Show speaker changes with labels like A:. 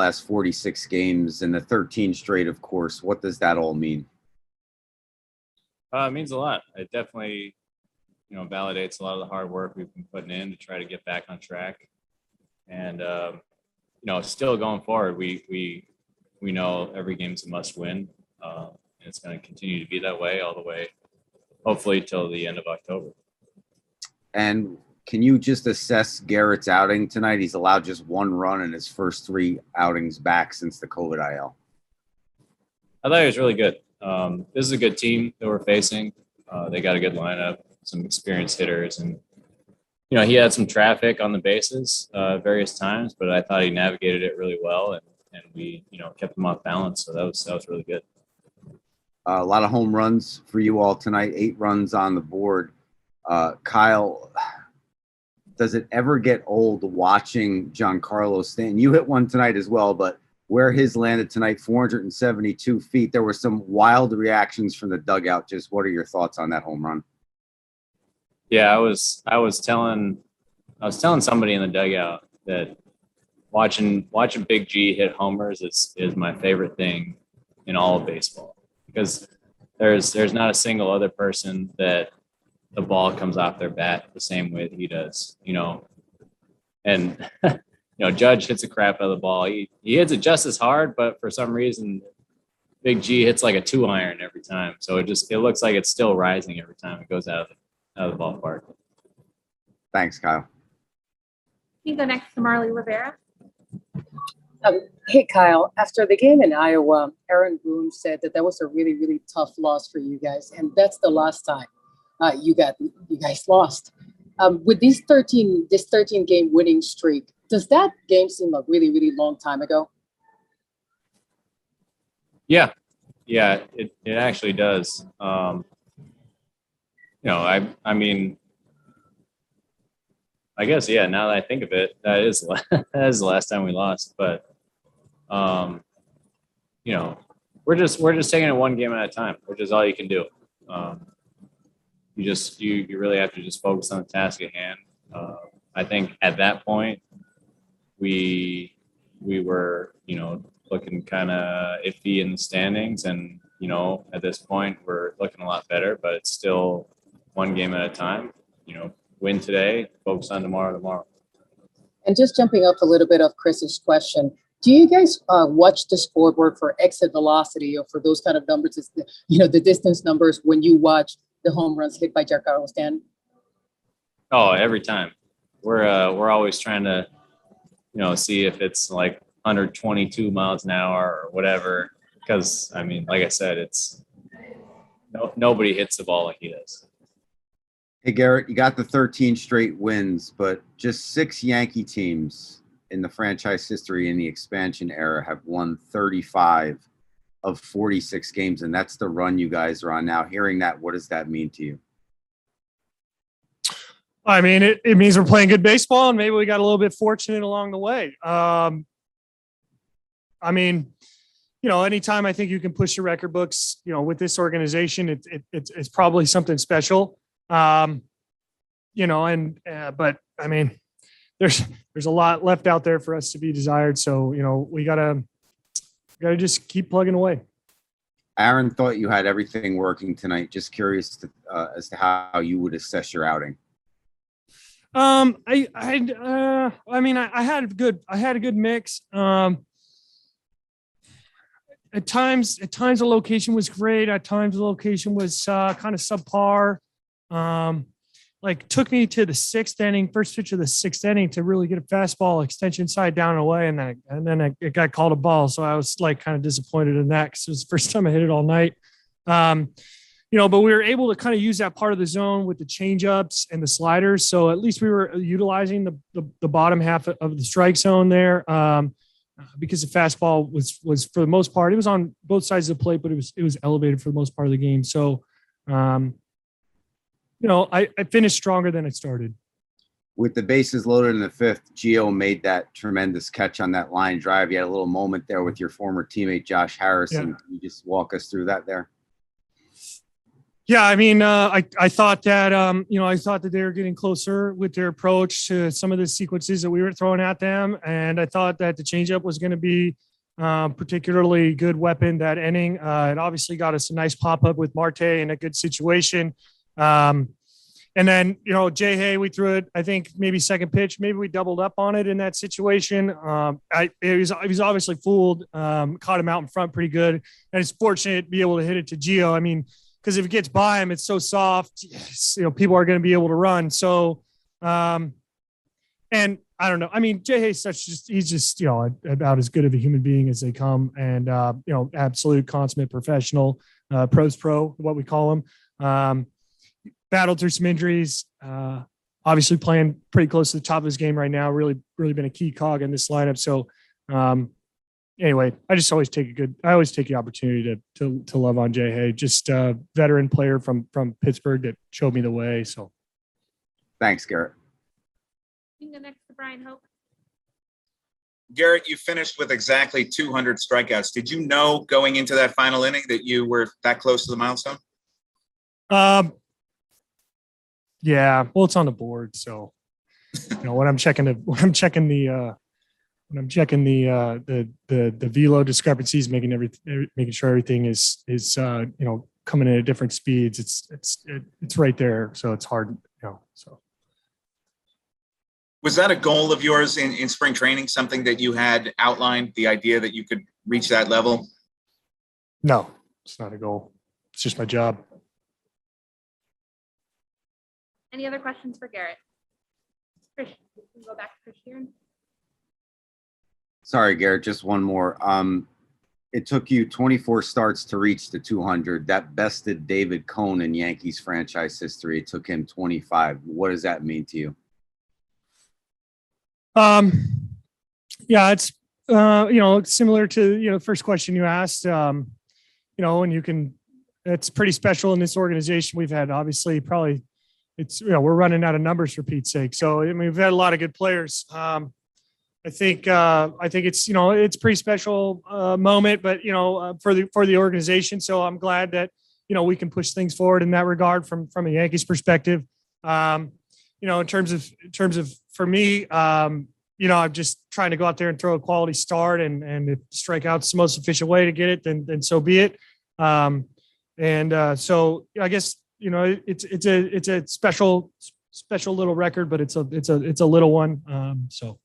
A: last 46 games and the 13 straight, of course. What does that all mean?
B: It means a lot. It definitely, validates a lot of the hard work we've been putting in to try to get back on track. And, still going forward, we know every game's a must win. And it's going to continue to be that way all the way, hopefully, till the end of October.
A: And can you just assess Gerrit's outing tonight? He's allowed just one run in his first 3 outings back since the COVID IL.
B: I thought he was really good. This is a good team that we're facing. They got a good lineup, some experienced hitters, and he had some traffic on the bases various times, but I thought he navigated it really well, and we kept him off balance. So that was really good.
A: A lot of home runs for you all tonight. 8 runs on the board. Kyle, does it ever get old watching Giancarlo Stanton? You hit one tonight as well, but where his landed tonight, 472 feet. There were some wild reactions from the dugout. Just what are your thoughts on that home run?
B: Yeah, I was telling somebody in the dugout that watching Big G hit homers is my favorite thing in all of baseball, because there's not a single other person that the ball comes off their bat the same way that he does, and Judge hits a crap out of the ball. He hits it just as hard, but for some reason Big G hits like a 2-iron every time. So it looks like it's still rising every time it goes out of the ballpark.
A: Thanks, Kyle.
C: We go next to Marley Rivera.
D: Hey, Kyle. After the game in Iowa, Aaron Boone said that was a really, really tough loss for you guys, and that's the last time you guys lost. With this 13 game winning streak, does that game seem like really, really long time ago?
B: Yeah, it actually does. I mean, I guess, yeah, now that I think of it, that is the last time we lost. But, we're just taking it one game at a time, which is all you can do. You really have to just focus on the task at hand. I think at that point, we were, looking kind of iffy in the standings. And, at this point, we're looking a lot better, but it's still one game at a time. Win today, focus on tomorrow.
D: And just jumping up a little bit of Chris's question, do you guys watch the scoreboard for exit velocity or for those kind of numbers, the distance numbers when you watch the home runs hit by Giancarlo Stanton?
B: Oh, every time. We're always trying to, see if it's like 122 miles an hour or whatever. Because, I mean, like I said, nobody hits the ball like he does.
A: Hey, Gerrit, you got the 13 straight wins, but just 6 Yankee teams in the franchise history in the expansion era have won 35 of 46 games, and that's the run you guys are on now. Hearing that, what does that mean to you?
E: I mean, it means we're playing good baseball, and maybe we got a little bit fortunate along the way. I mean, anytime I think you can push your record books, with this organization, it's probably something special. But I mean, there's a lot left out there for us to be desired. So, we gotta just keep plugging away.
A: Aaron thought you had everything working tonight. Just curious as to how you would assess your outing.
E: I mean, I had a good mix. At times the location was great. At times the location was kind of subpar. Took me to the 6th inning, first pitch of the 6th inning to really get a fastball extension side down and away. And then it got called a ball. So I was kind of disappointed in that because it was the first time I hit it all night. But we were able to kind of use that part of the zone with the changeups and the sliders. So at least we were utilizing the bottom half of the strike zone there. Because the fastball was for the most part, it was on both sides of the plate, but it was elevated for the most part of the game. So, I finished stronger than I started.
A: With the bases loaded in the 5th, Gio made that tremendous catch on that line drive. You had a little moment there with your former teammate, Josh Harrison. Yeah. Can you just walk us through that there?
E: Yeah, I mean, I thought that I thought that they were getting closer with their approach to some of the sequences that we were throwing at them, and I thought that the changeup was going to be particularly good weapon that inning. It obviously got us a nice pop up with Marte in a good situation. And then, Jay Hay, we threw it, I think maybe second pitch, maybe we doubled up on it in that situation. He was obviously fooled, caught him out in front pretty good. And it's fortunate to be able to hit it to Gio. I mean, because if it gets by him, it's so soft, people are going to be able to run. So, and I don't know. I mean, Jay Hay's he's just, about as good of a human being as they come, and, absolute consummate professional, pros pro, what we call him. Battled through some injuries, obviously playing pretty close to the top of his game right now. Really, really been a key cog in this lineup. So, anyway, I always take the opportunity to love on Jay Hay, just a veteran player from Pittsburgh that showed me the way. So,
A: Thanks, Gerrit.
C: We can go next to Brian Hope.
F: Gerrit, you finished with exactly 200 strikeouts. Did you know going into that final inning that you were that close to the milestone?
E: Yeah, well, it's on the board. So, when I'm checking the velo discrepancies, making sure everything is coming in at different speeds. It's right there. So it's hard, so.
F: Was that a goal of yours in spring training? Something that you had outlined, the idea that you could reach that level?
E: No, it's not a goal. It's just my job.
C: Any other questions for Gerrit? Chris, we can go back to Chris here.
A: Sorry, Gerrit, just one more. It took you 24 starts to reach the 200. That bested David Cone in Yankees franchise history. It took him 25. What does that mean to you?
E: Yeah, it's similar to the first question you asked. And it's pretty special in this organization. We've had obviously probably we're running out of numbers for Pete's sake. So I mean, we've had a lot of good players. I think it's pretty special moment, but for the organization. So I'm glad that we can push things forward in that regard from a Yankees perspective. In terms of for me, I'm just trying to go out there and throw a quality start, and if strikeout's the most efficient way to get it, then so be it. So I guess it's a special little record, but it's a little one. So.